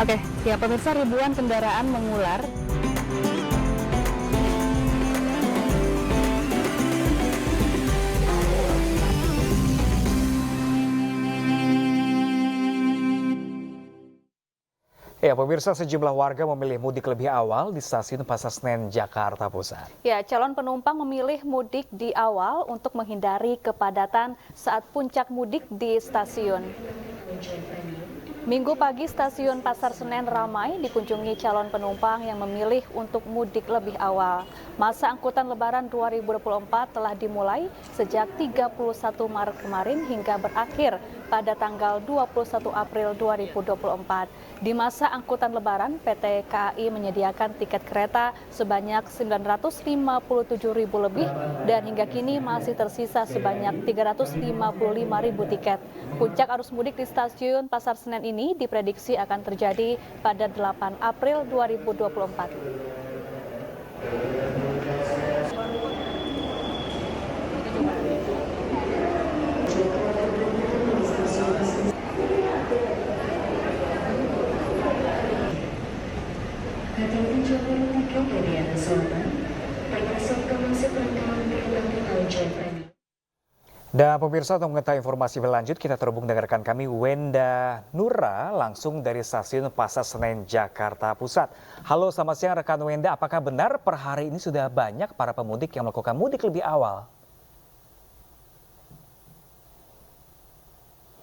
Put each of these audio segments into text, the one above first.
Oke, ya pemirsa, ribuan kendaraan mengular. Ya, pemirsa, sejumlah warga memilih mudik lebih awal di stasiun Pasar Senen, Jakarta Pusat. Ya, calon penumpang memilih mudik di awal untuk menghindari kepadatan saat puncak mudik di stasiun. Minggu pagi stasiun Pasar Senen ramai dikunjungi calon penumpang yang memilih untuk mudik lebih awal. Masa angkutan Lebaran 2024 telah dimulai sejak 31 Maret kemarin hingga berakhir pada tanggal 21 April 2024. Di masa angkutan Lebaran, PT KAI menyediakan tiket kereta sebanyak 957.000 lebih dan hingga kini masih tersisa sebanyak 355.000 tiket. Puncak arus mudik di stasiun Pasar Senen ini diprediksi akan terjadi pada 8 April 2024. Dan pemirsa, untuk mengetahui informasi berlanjut, kita terhubung dengan rekan kami Wenda Nura langsung dari stasiun Pasar Senen, Jakarta Pusat. Halo, selamat siang rekan Wenda. Apakah benar per hari ini sudah banyak para pemudik yang melakukan mudik lebih awal?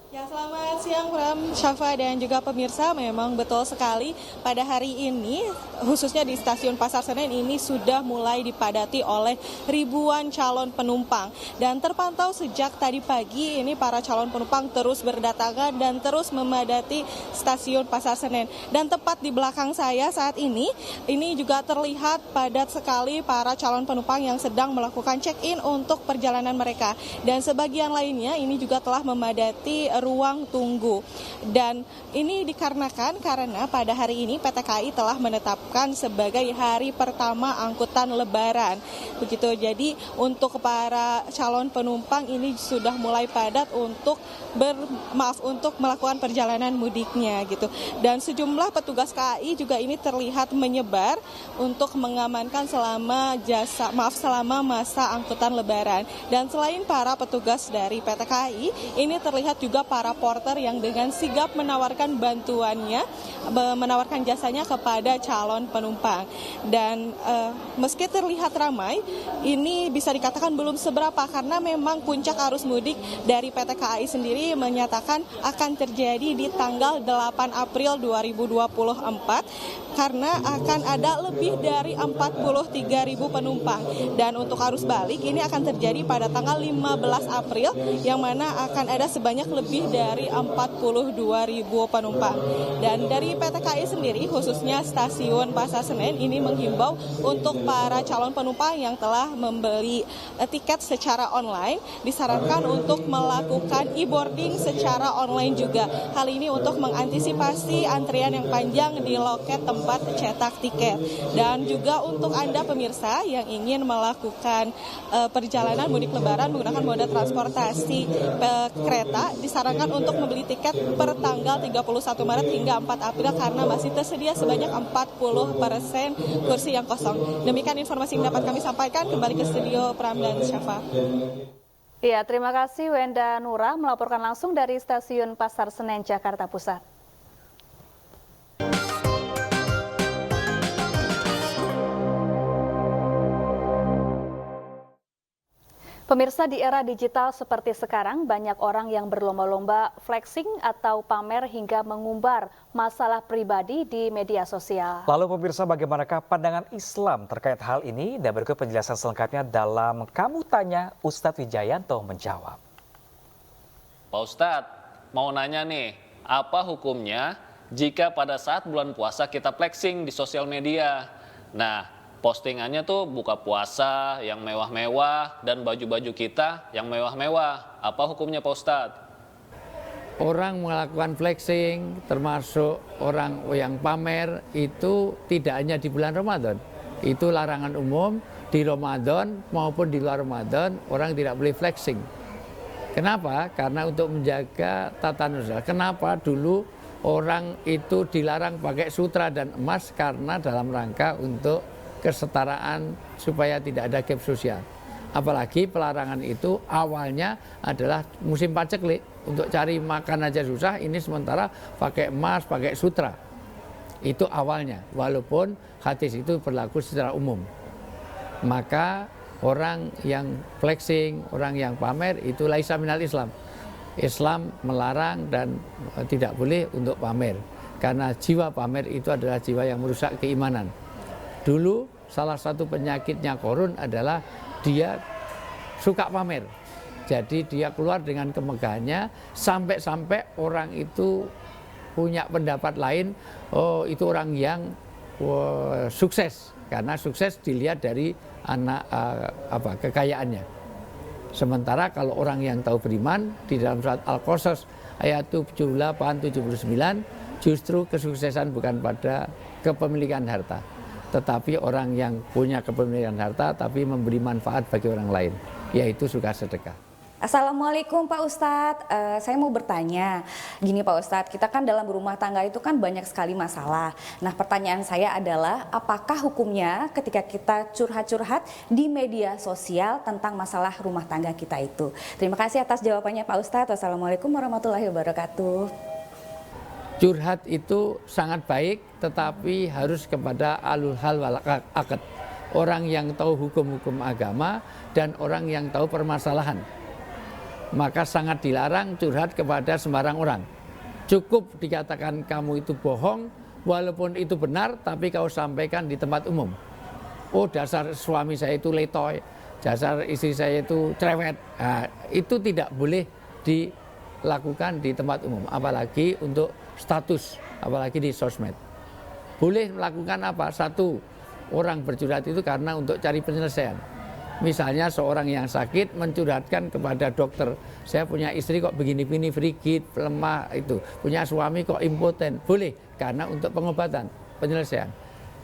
Ya, selamat siang Bram, Syafa dan juga pemirsa. Memang betul sekali pada hari ini khususnya di stasiun Pasar Senen ini sudah mulai dipadati oleh ribuan calon penumpang. Dan terpantau sejak tadi pagi ini para calon penumpang terus berdatangan dan terus memadati stasiun Pasar Senen. Dan tepat di belakang saya saat ini juga terlihat padat sekali para calon penumpang yang sedang melakukan check-in untuk perjalanan mereka. Dan sebagian lainnya ini juga telah memadati ruang tunggu. Dan ini dikarenakan karena pada hari ini PT KAI telah menetapkan sebagai hari pertama angkutan Lebaran. Begitu, jadi untuk para calon penumpang ini sudah mulai padat untuk melakukan perjalanan mudiknya gitu. Dan sejumlah petugas KAI juga ini terlihat menyebar untuk mengamankan selama masa angkutan Lebaran. Dan selain para petugas dari PT KAI, ini terlihat juga para porter yang dengan sigap menawarkan bantuannya, menawarkan jasanya kepada calon penumpang. Dan meski terlihat ramai, ini bisa dikatakan belum seberapa karena memang puncak arus mudik dari PT KAI sendiri menyatakan akan terjadi di tanggal 8 April 2024 karena akan ada lebih dari 43.000 penumpang. Dan untuk arus balik ini akan terjadi pada tanggal 15 April yang mana akan ada sebanyak lebih dari 42.000 penumpang. Dan dari PT KAI sendiri khususnya stasiun Pasar Senen ini menghimbau untuk para calon penumpang yang telah membeli tiket secara online disarankan untuk melakukan e-boarding secara online juga. Hal ini untuk mengantisipasi antrian yang panjang di loket tempat cetak tiket. Dan juga untuk Anda pemirsa yang ingin melakukan perjalanan mudik Lebaran menggunakan moda transportasi kereta disarankan untuk membeli tiket per tanggal 31 Maret hingga 4 April karena masih tersedia sebanyak 40% kursi yang kosong. Demikian informasi yang dapat kami sampaikan. Kembali ke studio Pram dan Syafa. Ya, terima kasih Wenda Nura melaporkan langsung dari stasiun Pasar Senen, Jakarta Pusat. Pemirsa, di era digital seperti sekarang, banyak orang yang berlomba-lomba flexing atau pamer hingga mengumbar masalah pribadi di media sosial. Lalu pemirsa, bagaimanakah pandangan Islam terkait hal ini? Dan berikut penjelasan selengkapnya dalam Kamu Tanya, Ustadz Wijayanto menjawab. Pak Ustadz, mau nanya nih, apa hukumnya jika pada saat bulan puasa kita flexing di sosial media? Nah, postingannya tuh buka puasa yang mewah-mewah dan baju-baju kita yang mewah-mewah. Apa hukumnya Pak Ustadz? Orang melakukan flexing termasuk orang yang pamer itu tidak hanya di bulan Ramadan. Itu larangan umum di Ramadan maupun di luar Ramadan orang tidak boleh flexing. Kenapa? Karena untuk menjaga tata negara. Kenapa dulu orang itu dilarang pakai sutra dan emas karena dalam rangka untuk kesetaraan supaya tidak ada gap sosial. Apalagi pelarangan itu awalnya adalah musim paceklik, untuk cari makan aja susah, ini sementara pakai emas, pakai sutra. Itu awalnya, walaupun hadis itu berlaku secara umum. Maka orang yang flexing, orang yang pamer itu laisa minal Islam. Islam melarang dan tidak boleh untuk pamer. Karena jiwa pamer itu adalah jiwa yang merusak keimanan. Dulu salah satu penyakitnya Qarun adalah dia suka pamer. Jadi dia keluar dengan kemegahannya sampai-sampai orang itu punya pendapat lain, oh itu orang yang sukses. Karena sukses dilihat dari kekayaannya. Sementara kalau orang yang tahu beriman di dalam surat Al-Qasas ayat 78-79 justru kesuksesan bukan pada kepemilikan harta, tetapi orang yang punya kepemilikan harta tapi memberi manfaat bagi orang lain, yaitu suka sedekah. Assalamualaikum Pak Ustadz, saya mau bertanya, gini Pak Ustadz, kita kan dalam berumah tangga itu kan banyak sekali masalah. Nah pertanyaan saya adalah, apakah hukumnya ketika kita curhat-curhat di media sosial tentang masalah rumah tangga kita itu? Terima kasih atas jawabannya Pak Ustadz. Wassalamualaikum warahmatullahi wabarakatuh. Curhat itu sangat baik, tetapi harus kepada alul hal wal aqd, orang yang tahu hukum-hukum agama dan orang yang tahu permasalahan. Maka sangat dilarang curhat kepada sembarang orang. Cukup dikatakan kamu itu bohong, walaupun itu benar, tapi kau sampaikan di tempat umum. Oh dasar suami saya itu letoy, dasar istri saya itu cerewet. Nah, itu tidak boleh dilakukan di tempat umum, apalagi untuk status, apalagi di sosmed. Boleh melakukan apa? Satu, orang bercurhat itu karena untuk cari penyelesaian. Misalnya seorang yang sakit mencurhatkan kepada dokter, saya punya istri kok begini-begini, frigid, lemah itu, punya suami kok impoten. Boleh, karena untuk pengobatan, penyelesaian.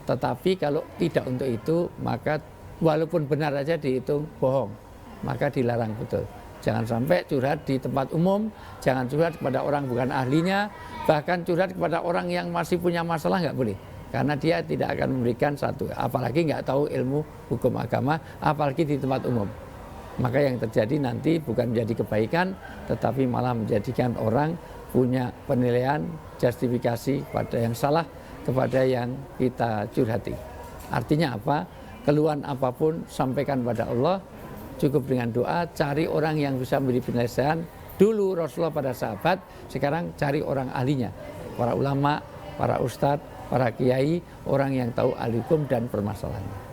Tetapi kalau tidak untuk itu, maka walaupun benar aja dihitung bohong, maka dilarang betul. Jangan sampai curhat di tempat umum, jangan curhat kepada orang bukan ahlinya, bahkan curhat kepada orang yang masih punya masalah nggak boleh. Karena dia tidak akan memberikan satu, apalagi nggak tahu ilmu hukum agama, apalagi di tempat umum. Maka yang terjadi nanti bukan menjadi kebaikan, tetapi malah menjadikan orang punya penilaian, justifikasi pada yang salah, kepada yang kita curhati. Artinya apa? Keluhan apapun sampaikan pada Allah, cukup dengan doa, cari orang yang bisa memberi penyelesaian. Dulu Rasulullah pada sahabat, sekarang cari orang ahlinya, para ulama, para ustadz, para kiai, orang yang tahu ahli hukum dan permasalahannya.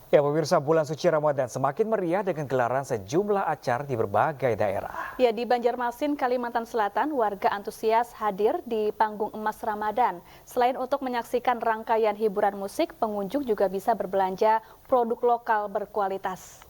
Ya pemirsa, bulan suci Ramadan semakin meriah dengan gelaran sejumlah acara di berbagai daerah. Ya, di Banjarmasin, Kalimantan Selatan, warga antusias hadir di panggung emas Ramadan. Selain untuk menyaksikan rangkaian hiburan musik, pengunjung juga bisa berbelanja produk lokal berkualitas.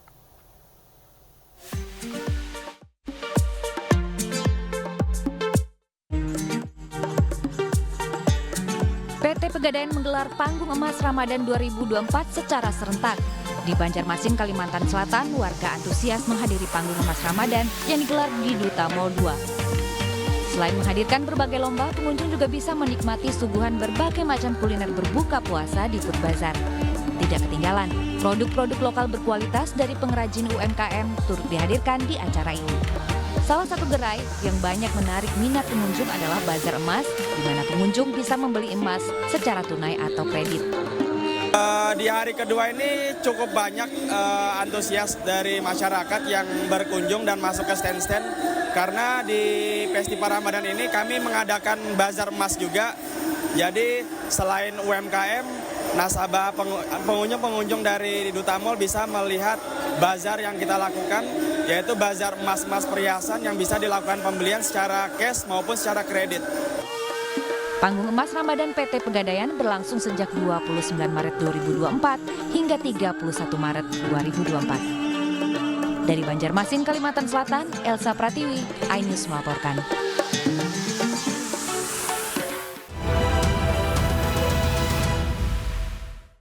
PT Pegadaian menggelar Panggung Emas Ramadan 2024 secara serentak. Di Banjarmasin, Kalimantan Selatan, warga antusias menghadiri Panggung Emas Ramadan yang digelar di Duta Mall 2. Selain menghadirkan berbagai lomba, pengunjung juga bisa menikmati suguhan berbagai macam kuliner berbuka puasa di Food Bazaar. Tidak ketinggalan, produk-produk lokal berkualitas dari pengrajin UMKM turut dihadirkan di acara ini. Salah satu gerai yang banyak menarik minat pengunjung adalah Bazar Emas, di mana pengunjung bisa membeli emas secara tunai atau kredit. Di hari kedua ini cukup banyak antusias dari masyarakat yang berkunjung dan masuk ke stand-stand. Karena di Festival Ramadan ini kami mengadakan Bazar Emas juga. Jadi selain UMKM, nasabah pengunjung dari Duta Mall bisa melihat bazar yang kita lakukan, yaitu bazar emas-emas perhiasan yang bisa dilakukan pembelian secara cash maupun secara kredit. Panggung Emas Ramadan PT Pegadaian berlangsung sejak 29 Maret 2024 hingga 31 Maret 2024. Dari Banjarmasin, Kalimantan Selatan, Elsa Pratiwi, iNews melaporkan.